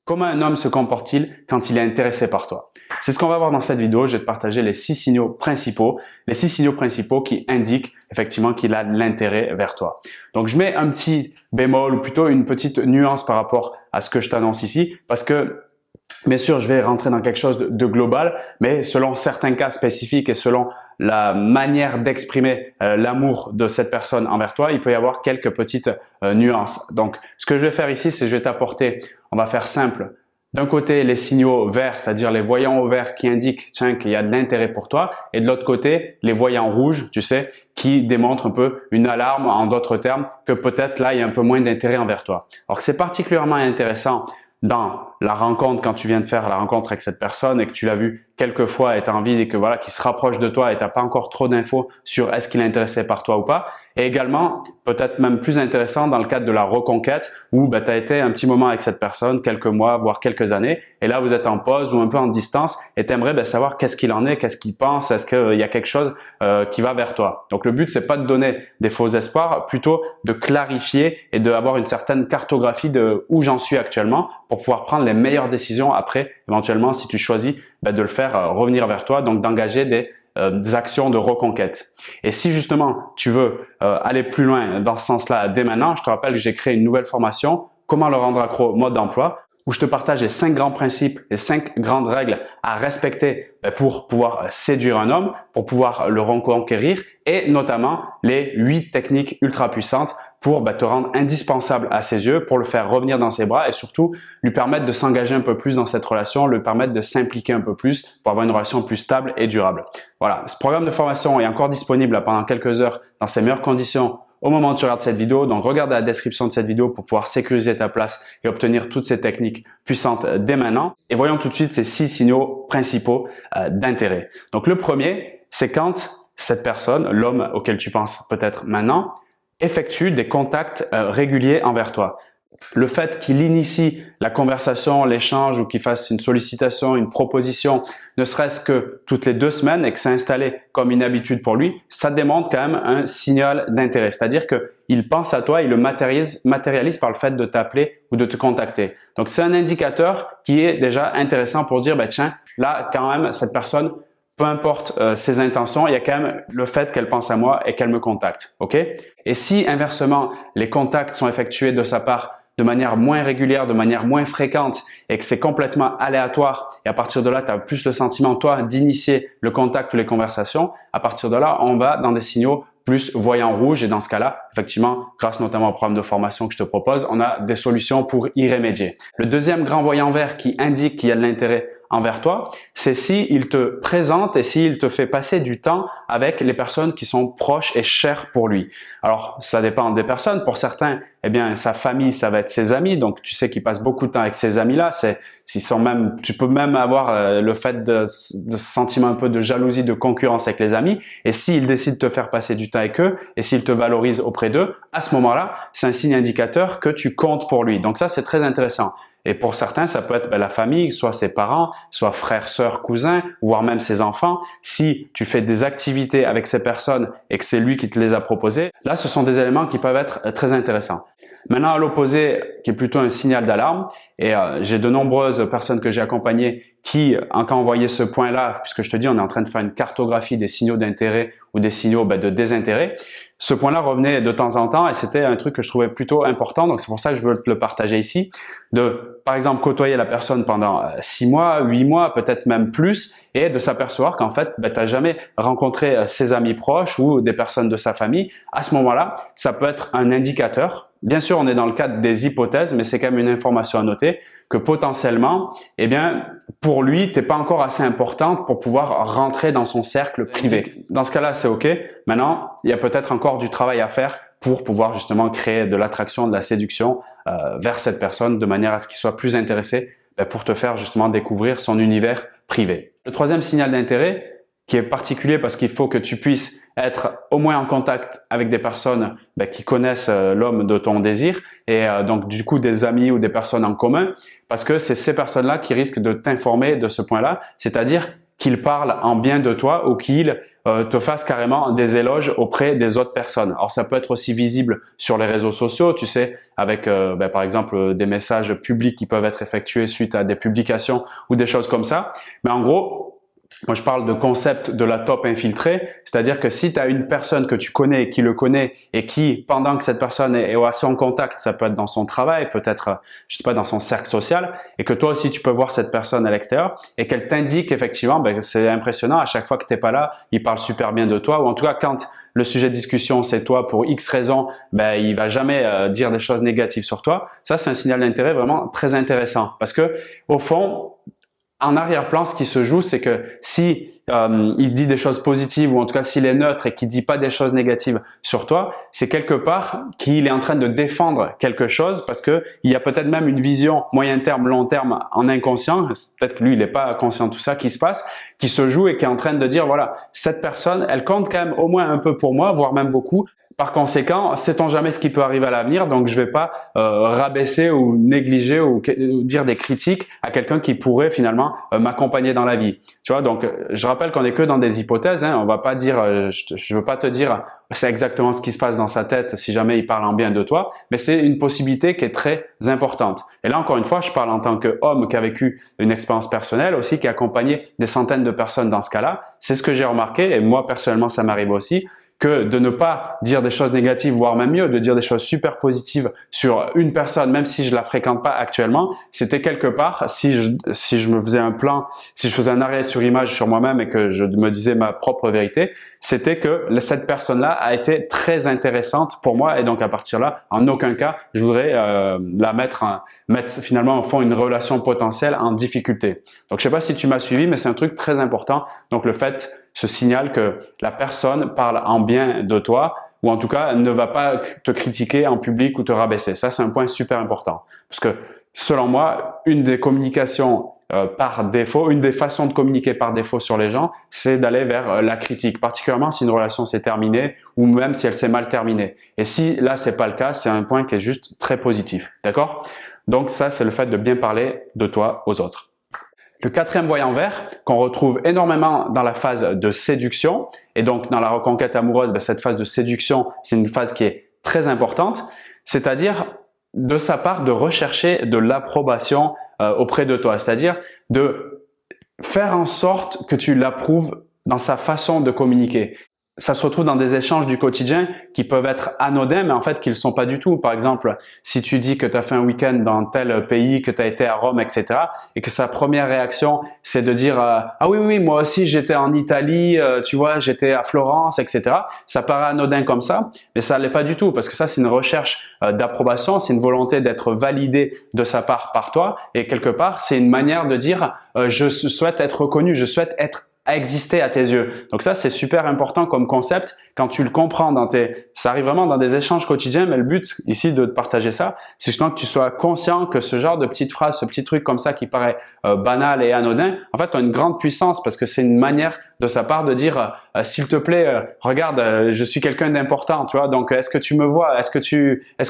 Comment un homme se comporte-t-il quand il est intéressé par toi? C'est ce qu'on va voir dans cette vidéo. Je vais te partager les 6 signaux principaux. Les 6 signaux principaux qui indiquent effectivement qu'il a de l'intérêt vers toi. Donc, je mets un petit bémol ou plutôt une petite nuance par rapport à ce que je t'annonce ici parce que bien sûr, je vais rentrer dans quelque chose de global, mais selon certains cas spécifiques et selon la manière d'exprimer l'amour de cette personne envers toi, il peut y avoir quelques petites nuances. Donc, ce que je vais faire ici, c'est que je vais t'apporter, on va faire simple, d'un côté les signaux verts, c'est-à-dire les voyants au vert qui indiquent tiens, qu'il y a de l'intérêt pour toi, et de l'autre côté, les voyants rouges, tu sais, qui démontrent un peu une alarme, en d'autres termes, que peut-être là, il y a un peu moins d'intérêt envers toi. Alors que c'est particulièrement intéressant dans la rencontre, quand tu viens de faire la rencontre avec cette personne et que tu l'as vu quelques fois et tu as envie que voilà, qu'il se rapproche de toi et tu n'as pas encore trop d'infos sur est-ce qu'il est intéressé par toi ou pas. Et également, peut-être même plus intéressant dans le cadre de la reconquête où tu as été un petit moment avec cette personne, quelques mois, voire quelques années, et là vous êtes en pause ou un peu en distance et tu aimerais savoir qu'est-ce qu'il en est, qu'est-ce qu'il pense, est-ce qu'il y a quelque chose qui va vers toi. Donc le but, c'est pas de donner des faux espoirs, plutôt de clarifier et d'avoir une certaine cartographie de où j'en suis actuellement pour pouvoir prendre les meilleures décisions après, éventuellement, si tu choisis de le faire revenir vers toi, donc d'engager des actions de reconquête. Et si justement tu veux aller plus loin dans ce sens-là dès maintenant, je te rappelle que j'ai créé une nouvelle formation, Comment le rendre accro mode d'emploi, où je te partage les 5 grands principes, les 5 grandes règles à respecter pour pouvoir séduire un homme, pour pouvoir le reconquérir et notamment les 8 techniques ultra puissantes pour te rendre indispensable à ses yeux, pour le faire revenir dans ses bras et surtout lui permettre de s'engager un peu plus dans cette relation, lui permettre de s'impliquer un peu plus pour avoir une relation plus stable et durable. Voilà, ce programme de formation est encore disponible pendant quelques heures dans ses meilleures conditions au moment où tu regardes cette vidéo. Donc, regarde la description de cette vidéo pour pouvoir sécuriser ta place et obtenir toutes ces techniques puissantes dès maintenant. Et voyons tout de suite ces 6 signaux principaux d'intérêt. Donc, le premier, c'est quand cette personne, l'homme auquel tu penses peut-être maintenant, effectue des contacts réguliers envers toi. Le fait qu'il initie la conversation, l'échange ou qu'il fasse une sollicitation, une proposition, ne serait-ce que toutes les 2 semaines et que c'est installé comme une habitude pour lui, ça démontre quand même un signal d'intérêt. C'est-à-dire qu'il pense à toi, il le matérialise par le fait de t'appeler ou de te contacter. Donc, c'est un indicateur qui est déjà intéressant pour dire, tiens, là, quand même, cette personne, peu importe ses intentions, il y a quand même le fait qu'elle pense à moi et qu'elle me contacte. Ok? Et si inversement, les contacts sont effectués de sa part de manière moins régulière, de manière moins fréquente et que c'est complètement aléatoire et à partir de là, tu as plus le sentiment, toi, d'initier le contact ou les conversations, à partir de là, on va dans des signaux plus voyants rouges et dans ce cas-là, effectivement, grâce notamment au programme de formation que je te propose, on a des solutions pour y remédier. Le deuxième grand voyant vert qui indique qu'il y a de l'intérêt envers toi, c'est s'il te présente et s'il te fait passer du temps avec les personnes qui sont proches et chères pour lui. Alors, ça dépend des personnes. Pour certains, eh bien, sa famille, ça va être ses amis. Donc, tu sais qu'il passe beaucoup de temps avec ces amis-là. Tu peux même avoir le fait de ce sentiment un peu de jalousie, de concurrence avec les amis. Et s'il décide de te faire passer du temps avec eux et s'il te valorise auprès d'eux, à ce moment-là, c'est un signe indicateur que tu comptes pour lui. Donc ça, c'est très intéressant. Et pour certains, ça peut être la famille, soit ses parents, soit frères, sœurs, cousins, voire même ses enfants. Si tu fais des activités avec ces personnes et que c'est lui qui te les a proposées, là, ce sont des éléments qui peuvent être très intéressants. Maintenant, à l'opposé, qui est plutôt un signal d'alarme, et j'ai de nombreuses personnes que j'ai accompagnées qui, quand on voyait ce point-là, puisque je te dis, on est en train de faire une cartographie des signaux d'intérêt ou des signaux de désintérêt, ce point-là revenait de temps en temps et c'était un truc que je trouvais plutôt important. Donc, c'est pour ça que je veux te le partager ici. De, par exemple, côtoyer la personne pendant 6 mois, 8 mois, peut-être même plus et de s'apercevoir qu'en fait, tu n'as jamais rencontré ses amis proches ou des personnes de sa famille. À ce moment-là, ça peut être un indicateur. Bien sûr, on est dans le cadre des hypothèses, mais c'est quand même une information à noter que potentiellement, eh bien, pour lui, t'es pas encore assez importante pour pouvoir rentrer dans son cercle privé. Dans ce cas-là, c'est OK. Maintenant, il y a peut-être encore du travail à faire pour pouvoir justement créer de l'attraction, de la séduction vers cette personne de manière à ce qu'il soit plus intéressé pour te faire justement découvrir son univers privé. Le troisième signal d'intérêt, qui est particulier parce qu'il faut que tu puisses être au moins en contact avec des personnes qui connaissent l'homme de ton désir et donc du coup des amis ou des personnes en commun parce que c'est ces personnes-là qui risquent de t'informer de ce point-là, c'est-à-dire qu'il parle en bien de toi ou qu'il te fasse carrément des éloges auprès des autres personnes. Alors ça peut être aussi visible sur les réseaux sociaux, tu sais, avec par exemple des messages publics qui peuvent être effectués suite à des publications ou des choses comme ça. Mais en gros, moi, je parle de concept de la top infiltrée, c'est-à-dire que si tu as une personne que tu connais, qui le connaît et qui, pendant que cette personne est à son contact, ça peut être dans son travail, peut-être, je sais pas, dans son cercle social, et que toi aussi tu peux voir cette personne à l'extérieur et qu'elle t'indique effectivement, c'est impressionnant, à chaque fois que t'es pas là, il parle super bien de toi, ou en tout cas quand le sujet de discussion c'est toi pour X raisons, il va jamais dire des choses négatives sur toi. Ça, c'est un signal d'intérêt vraiment très intéressant parce que au fond, en arrière-plan, ce qui se joue, c'est que si il dit des choses positives ou en tout cas s'il est neutre et qu'il dit pas des choses négatives sur toi, c'est quelque part qu'il est en train de défendre quelque chose parce que il y a peut-être même une vision moyen terme, long terme en inconscient. Peut-être que lui, il n'est pas conscient de tout ça qui se passe, qui se joue et qui est en train de dire voilà, cette personne, elle compte quand même au moins un peu pour moi, voire même beaucoup. Par conséquent, sait-on jamais ce qui peut arriver à l'avenir, donc je vais pas rabaisser ou négliger ou dire des critiques à quelqu'un qui pourrait finalement m'accompagner dans la vie. Tu vois, donc je rappelle qu'on est que dans des hypothèses, hein, on va pas dire, je veux pas te dire c'est exactement ce qui se passe dans sa tête si jamais il parle en bien de toi, mais c'est une possibilité qui est très importante. Et là encore une fois, je parle en tant qu'homme qui a vécu une expérience personnelle aussi, qui a accompagné des centaines de personnes dans ce cas-là. C'est ce que j'ai remarqué et moi personnellement ça m'arrive aussi, que de ne pas dire des choses négatives, voire même mieux, de dire des choses super positives sur une personne, même si je la fréquente pas actuellement, c'était quelque part, si je me faisais un plan, si je faisais un arrêt sur image sur moi-même et que je me disais ma propre vérité, c'était que cette personne-là a été très intéressante pour moi et donc à partir de là, en aucun cas, je voudrais la mettre finalement au fond une relation potentielle en difficulté. Donc je sais pas si tu m'as suivi, mais c'est un truc très important. Donc le fait, ce signal que la personne parle en bien de toi ou en tout cas ne va pas te critiquer en public ou te rabaisser. Ça, c'est un point super important. Parce que selon moi, une des communications par défaut, une des façons de communiquer par défaut sur les gens, c'est d'aller vers la critique, particulièrement si une relation s'est terminée ou même si elle s'est mal terminée. Et si là, c'est pas le cas, c'est un point qui est juste très positif. D'accord? Donc ça, c'est le fait de bien parler de toi aux autres. Le quatrième voyant vert, qu'on retrouve énormément dans la phase de séduction, et donc dans la reconquête amoureuse, cette phase de séduction, c'est une phase qui est très importante, c'est-à-dire de sa part de rechercher de l'approbation auprès de toi, c'est-à-dire de faire en sorte que tu l'approuves dans sa façon de communiquer. Ça se retrouve dans des échanges du quotidien qui peuvent être anodins, mais en fait qui ne le sont pas du tout. Par exemple, si tu dis que tu as fait un week-end dans tel pays, que tu as été à Rome, etc., et que sa première réaction, c'est de dire ah oui, moi aussi j'étais en Italie, tu vois, j'étais à Florence, etc. Ça paraît anodin comme ça, mais ça l'est pas du tout, parce que ça, c'est une recherche d'approbation, c'est une volonté d'être validé de sa part par toi, et quelque part, c'est une manière de dire je souhaite être reconnu, je souhaite être à exister à tes yeux. Donc ça, c'est super important comme concept. Quand tu le comprends ça arrive vraiment dans des échanges quotidiens, mais le but ici de te partager ça, c'est justement que tu sois conscient que ce genre de petites phrases, ce petit truc comme ça qui paraît banal et anodin, en fait, a une grande puissance parce que c'est une manière de sa part de dire s'il te plaît, regarde, je suis quelqu'un d'important, tu vois. Donc est-ce que tu me vois, est-ce que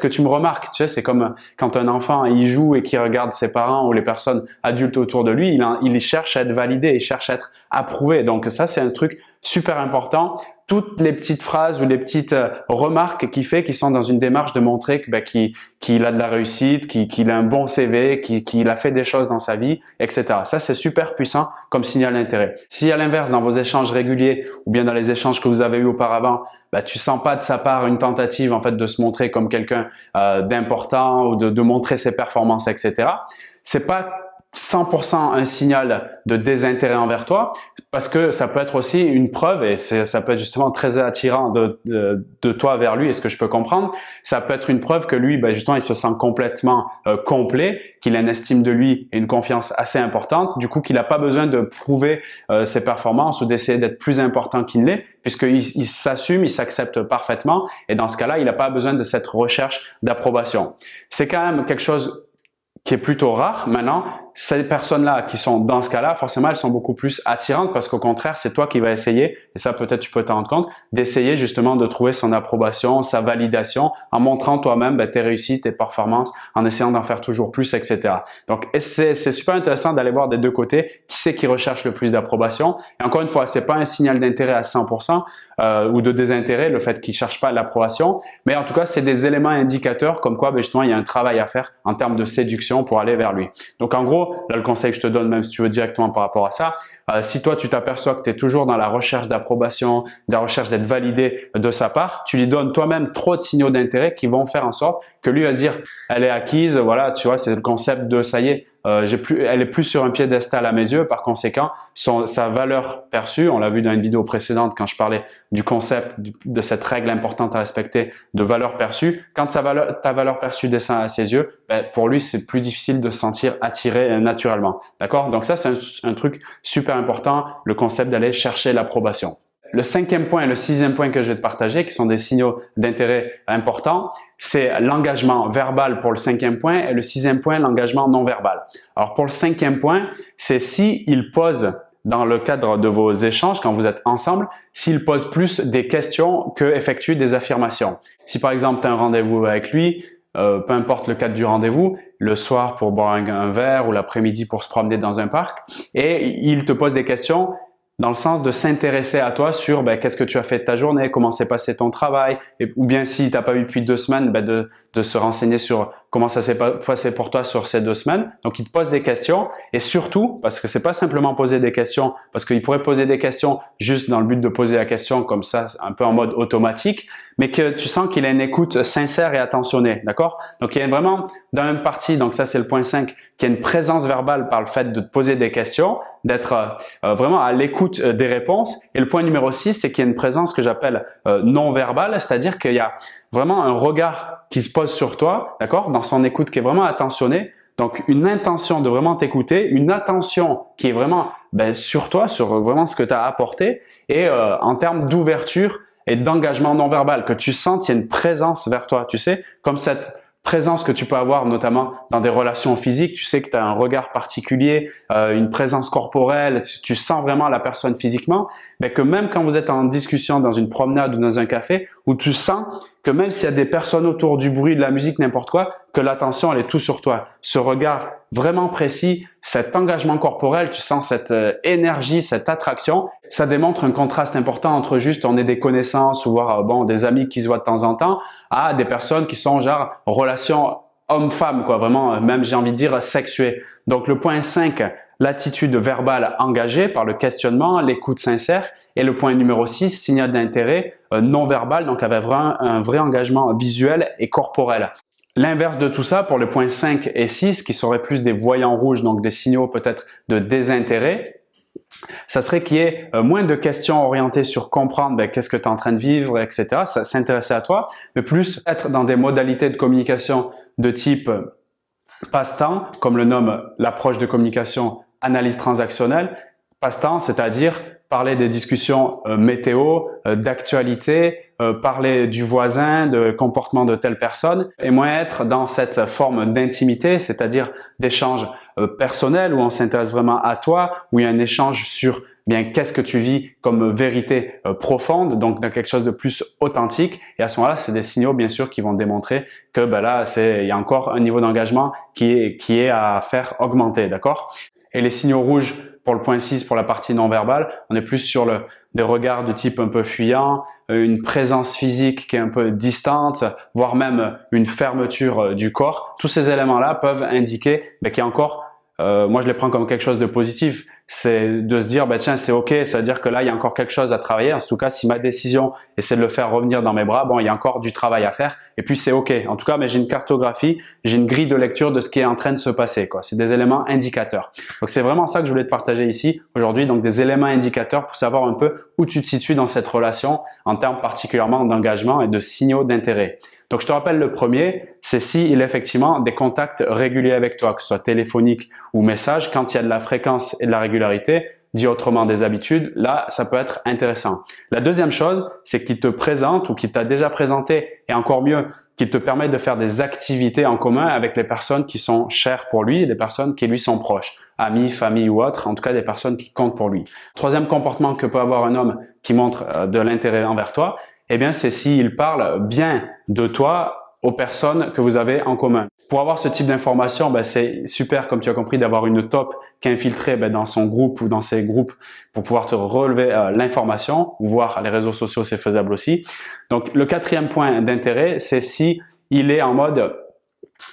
tu me remarques, tu sais, c'est comme quand un enfant il joue et qu'il regarde ses parents ou les personnes adultes autour de lui, il cherche à être validé, il cherche à être approuvé. Donc ça, c'est un truc super important. Toutes les petites phrases ou les petites remarques qu'il fait qui sont dans une démarche de montrer qu'il a de la réussite, qu'il a un bon CV, qu'il a fait des choses dans sa vie, etc. Ça, c'est super puissant comme signal d'intérêt. Si à l'inverse, dans vos échanges réguliers ou bien dans les échanges que vous avez eus auparavant, tu sens pas de sa part une tentative en fait de se montrer comme quelqu'un d'important ou de montrer ses performances, etc. C'est pas 100% un signal de désintérêt envers toi, parce que ça peut être aussi une preuve, et ça peut être justement très attirant de toi vers lui, et ce que je peux comprendre, ça peut être une preuve que lui, justement, il se sent complètement complet, qu'il a une estime de lui et une confiance assez importante, du coup qu'il n'a pas besoin de prouver ses performances ou d'essayer d'être plus important qu'il ne l'est, puisqu'il s'assume, il s'accepte parfaitement, et dans ce cas-là, il n'a pas besoin de cette recherche d'approbation. C'est quand même quelque chose qui est plutôt rare. Maintenant, ces personnes-là qui sont dans ce cas-là, forcément, elles sont beaucoup plus attirantes parce qu'au contraire, c'est toi qui vas essayer, et ça peut-être tu peux t'en rendre compte, d'essayer justement de trouver son approbation, sa validation, en montrant toi-même tes réussites, tes performances, en essayant d'en faire toujours plus, etc. Donc, c'est super intéressant d'aller voir des deux côtés qui c'est qui recherche le plus d'approbation. Et encore une fois, c'est pas un signal d'intérêt à 100%, ou de désintérêt, le fait qu'ils cherchent pas l'approbation, mais en tout cas, c'est des éléments indicateurs comme quoi, justement, il y a un travail à faire en termes de séduction pour aller vers lui. Donc, en gros, là, le conseil que je te donne, même si tu veux directement par rapport à ça, si toi, tu t'aperçois que tu es toujours dans la recherche d'approbation, de la recherche d'être validé de sa part, tu lui donnes toi-même trop de signaux d'intérêt qui vont faire en sorte que lui va se dire, elle est acquise, voilà, tu vois, c'est le concept de, ça y est, elle est plus sur un piédestal à mes yeux. Par conséquent, sa valeur perçue, on l'a vu dans une vidéo précédente quand je parlais du concept de cette règle importante à respecter de valeur perçue. Quand ta valeur perçue descend à ses yeux, pour lui, c'est plus difficile de se sentir attiré naturellement. D'accord? Donc ça, c'est un truc super important, le concept d'aller chercher l'approbation. Le 5e point et le 6e point que je vais te partager, qui sont des signaux d'intérêt importants, c'est l'engagement verbal pour le 5e point et le 6e point, l'engagement non verbal. Alors pour le 5e point, c'est si il pose dans le cadre de vos échanges, quand vous êtes ensemble, s'il pose plus des questions que effectue des affirmations. Si par exemple tu as un rendez-vous avec lui, peu importe le cadre du rendez-vous, le soir pour boire un verre ou l'après-midi pour se promener dans un parc, et il te pose des questions dans le sens de s'intéresser à toi sur qu'est-ce que tu as fait de ta journée, comment s'est passé ton travail, ou bien si tu n'as pas eu depuis 2 semaines, de se renseigner sur comment ça s'est passé pour toi sur ces 2 semaines. Donc, il te pose des questions et surtout, parce que c'est pas simplement poser des questions, parce qu'il pourrait poser des questions juste dans le but de poser la question comme ça, un peu en mode automatique, mais que tu sens qu'il a une écoute sincère et attentionnée, d'accord? Donc, il y a vraiment dans la même partie, donc ça c'est le point 5, qu'il y a une présence verbale par le fait de te poser des questions, d'être vraiment à l'écoute des réponses. Et le point numéro 6, c'est qu'il y a une présence que j'appelle non verbale, c'est-à-dire qu'il y a vraiment un regard qui se pose sur toi, d'accord, dans son écoute qui est vraiment attentionnée. Donc, une intention de vraiment t'écouter, une attention qui est vraiment sur toi, sur vraiment ce que tu as apporté, et en termes d'ouverture et d'engagement non verbal, que tu sens qu'il y a une présence vers toi, tu sais, comme cette présence que tu peux avoir notamment dans des relations physiques, tu sais que tu as un regard particulier, une présence corporelle, tu sens vraiment la personne physiquement, mais que même quand vous êtes en discussion dans une promenade ou dans un café, où tu sens que même s'il y a des personnes autour, du bruit, de la musique, n'importe quoi, que l'attention elle est tout sur toi. Ce regard vraiment précis, cet engagement corporel, tu sens cette énergie, cette attraction, ça démontre un contraste important entre juste on est des connaissances ou voire des amis qui se voient de temps en temps, à des personnes qui sont genre relation homme-femme, quoi, vraiment même j'ai envie de dire sexuée. Donc le point 5, l'attitude verbale engagée par le questionnement, l'écoute sincère. Et le point numéro 6, signal d'intérêt non verbal, donc avec un vrai engagement visuel et corporel. L'inverse de tout ça, pour le point 5 et 6, qui seraient plus des voyants rouges, donc des signaux peut-être de désintérêt, ça serait qu'il y ait moins de questions orientées sur comprendre qu'est-ce que tu es en train de vivre, etc. Ça s'intéresser à toi, mais plus être dans des modalités de communication de type passe-temps, comme le nomme l'approche de communication analyse transactionnelle. Passe-temps, c'est-à-dire parler des discussions météo, d'actualité, parler du voisin, de comportement de telle personne, et moins être dans cette forme d'intimité, c'est-à-dire d'échange personnel où on s'intéresse vraiment à toi, où il y a un échange sur qu'est-ce que tu vis comme vérité profonde, donc dans quelque chose de plus authentique. Et à ce moment-là, c'est des signaux bien sûr qui vont démontrer que là, il y a encore un niveau d'engagement qui est à faire augmenter, d'accord? Et les signaux rouges pour le point 6, pour la partie non verbale, on est plus sur des regards de type un peu fuyant, une présence physique qui est un peu distante, voire même une fermeture du corps. Tous ces éléments-là peuvent indiquer qu'il y a encore, moi je les prends comme quelque chose de positif, c'est de se dire tiens c'est ok, c'est-à-dire que là il y a encore quelque chose à travailler. En tout cas, si ma décision c'est de le faire revenir dans mes bras, il y a encore du travail à faire et puis c'est ok. En tout cas, mais j'ai une cartographie, j'ai une grille de lecture de ce qui est en train de se passer, quoi. C'est des éléments indicateurs. Donc c'est vraiment ça que je voulais te partager ici aujourd'hui, donc des éléments indicateurs pour savoir un peu où tu te situes dans cette relation en termes particulièrement d'engagement et de signaux d'intérêt. Donc je te rappelle, le premier, c'est s'il y a effectivement des contacts réguliers avec toi, que ce soit téléphonique ou message. Quand il y a de la fréquence et de la régularité, dit autrement des habitudes, là, ça peut être intéressant. La deuxième chose, c'est qu'il te présente ou qu'il t'a déjà présenté, et encore mieux, qu'il te permet de faire des activités en commun avec les personnes qui sont chères pour lui, les personnes qui lui sont proches, amis, famille ou autres, en tout cas des personnes qui comptent pour lui. Troisième comportement que peut avoir un homme qui montre de l'intérêt envers toi, eh bien, c'est s'il parle bien de toi aux personnes que vous avez en commun. Pour avoir ce type d'information, c'est super, comme tu as compris, d'avoir une top qui est infiltrée dans son groupe ou dans ses groupes pour pouvoir te relever l'information, ou voir les réseaux sociaux, c'est faisable aussi. Donc, le quatrième point d'intérêt, c'est si il est en mode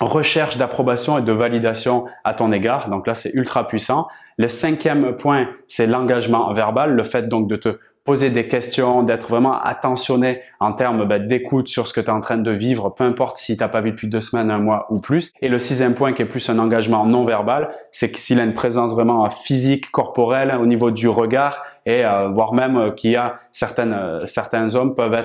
recherche d'approbation et de validation à ton égard. Donc là, c'est ultra puissant. Le cinquième point, c'est l'engagement verbal, le fait donc de te poser des questions, d'être vraiment attentionné en termes d'écoute sur ce que tu es en train de vivre, peu importe si tu n'as pas vu depuis 2 semaines, 1 mois ou plus. Et le sixième point qui est plus un engagement non verbal, c'est que s'il a une présence vraiment physique, corporelle, au niveau du regard, et voire même qu'il y a certains hommes peuvent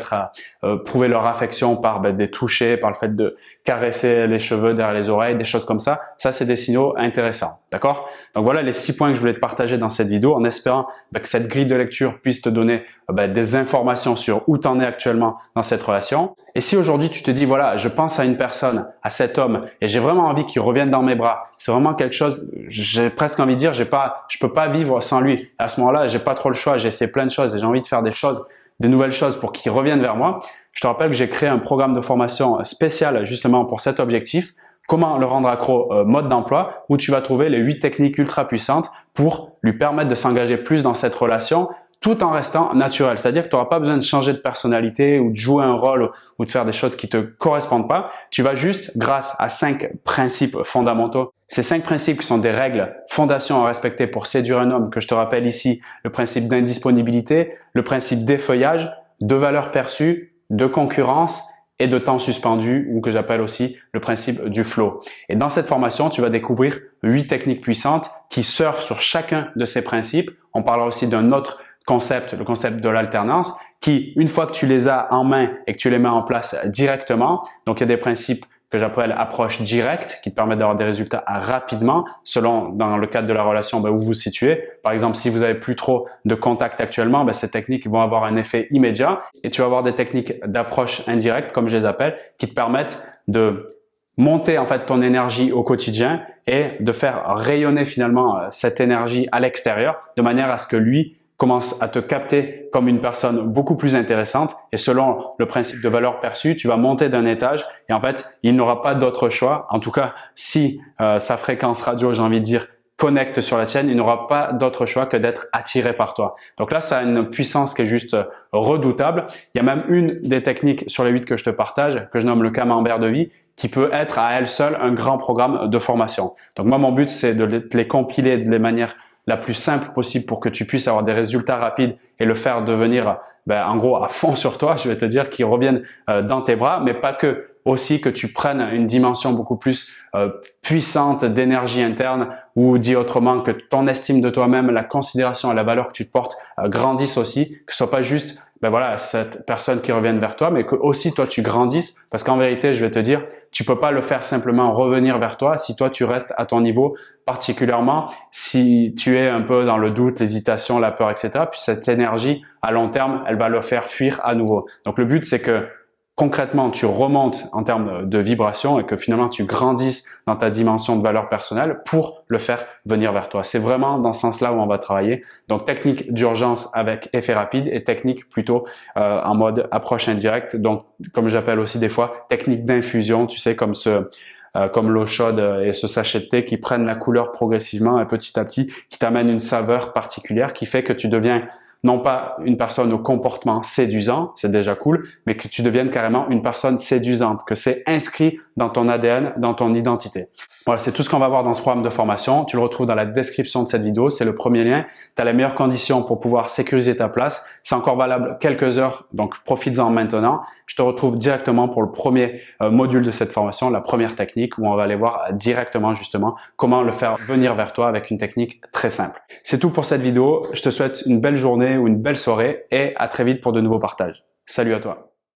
prouver leur affection par des touchés, par le fait de caresser les cheveux derrière les oreilles, des choses comme ça. Ça, c'est des signaux intéressants. D'accord? Donc voilà les 6 points que je voulais te partager dans cette vidéo en espérant que cette grille de lecture puisse te donner des informations sur où tu en es actuellement dans cette relation. Et si aujourd'hui tu te dis voilà, je pense à une personne, à cet homme et j'ai vraiment envie qu'il revienne dans mes bras. C'est vraiment quelque chose, j'ai presque envie de dire, je peux pas vivre sans lui. À ce moment-là, j'ai pas trop le choix, j'ai essayé plein de choses et j'ai envie de faire des nouvelles choses pour qu'il revienne vers moi. Je te rappelle que j'ai créé un programme de formation spécial justement pour cet objectif. Comment le rendre accro mode d'emploi, où tu vas trouver les 8 techniques ultra puissantes pour lui permettre de s'engager plus dans cette relation tout en restant naturel. C'est-à-dire que tu n'auras pas besoin de changer de personnalité ou de jouer un rôle ou de faire des choses qui te correspondent pas. Tu vas juste, grâce à 5 principes fondamentaux, ces 5 principes qui sont des règles, fondations à respecter pour séduire un homme, que je te rappelle ici, le principe d'indisponibilité, le principe d'effeuillage, de valeur perçue, de concurrence et de temps suspendu, ou que j'appelle aussi le principe du flow. Et dans cette formation, tu vas découvrir 8 techniques puissantes qui surfent sur chacun de ces principes. On parlera aussi d'un autre concept, le concept de l'alternance, qui, une fois que tu les as en main et que tu les mets en place directement, donc il y a des principes que j'appelle approche directe, qui te permettent d'avoir des résultats rapidement, selon, dans le cadre de la relation, où vous vous situez. Par exemple, si vous avez plus trop de contact actuellement, ces techniques vont avoir un effet immédiat. Et tu vas avoir des techniques d'approche indirecte, comme je les appelle, qui te permettent de monter en fait ton énergie au quotidien et de faire rayonner finalement cette énergie à l'extérieur, de manière à ce que lui commence à te capter comme une personne beaucoup plus intéressante et selon le principe de valeur perçue, tu vas monter d'un étage et en fait, il n'aura pas d'autre choix. En tout cas, si sa fréquence radio, j'ai envie de dire, connecte sur la tienne, il n'aura pas d'autre choix que d'être attiré par toi. Donc là, ça a une puissance qui est juste redoutable. Il y a même une des techniques sur les 8 que je te partage, que je nomme le camembert de vie, qui peut être à elle seule un grand programme de formation. Donc moi, mon but, c'est de les compiler de manière la plus simple possible pour que tu puisses avoir des résultats rapides et le faire devenir en gros à fond sur toi, je vais te dire, qu'ils reviennent dans tes bras, mais pas que, aussi que tu prennes une dimension beaucoup plus puissante d'énergie interne, ou dit autrement que ton estime de toi-même, la considération et la valeur que tu te portes grandissent aussi, que ce soit pas juste cette personne qui revienne vers toi, mais que aussi toi tu grandisses, parce qu'en vérité, je vais te dire, tu peux pas le faire simplement revenir vers toi si toi tu restes à ton niveau, particulièrement si tu es un peu dans le doute, l'hésitation, la peur, etc. Puis cette énergie, à long terme, elle va le faire fuir à nouveau. Donc le but, c'est que concrètement, tu remontes en termes de vibration et que finalement, tu grandisses dans ta dimension de valeur personnelle pour le faire venir vers toi. C'est vraiment dans ce sens-là où on va travailler. Donc, technique d'urgence avec effet rapide et technique plutôt en mode approche indirecte. Donc, comme j'appelle aussi des fois, technique d'infusion, tu sais, comme l'eau chaude et ce sachet de thé qui prennent la couleur progressivement et petit à petit, qui t'amènent une saveur particulière qui fait que tu deviens non pas une personne au comportement séduisant, c'est déjà cool, mais que tu deviennes carrément une personne séduisante, que c'est inscrit dans ton ADN, dans ton identité. Voilà, c'est tout ce qu'on va voir dans ce programme de formation. Tu le retrouves dans la description de cette vidéo, c'est le premier lien. Tu as les meilleures conditions pour pouvoir sécuriser ta place. C'est encore valable quelques heures, donc profites-en maintenant. Je te retrouve directement pour le premier module de cette formation, la première technique, où on va aller voir directement justement comment le faire venir vers toi avec une technique très simple. C'est tout pour cette vidéo. Je te souhaite une belle journée ou une belle soirée et à très vite pour de nouveaux partages. Salut à toi!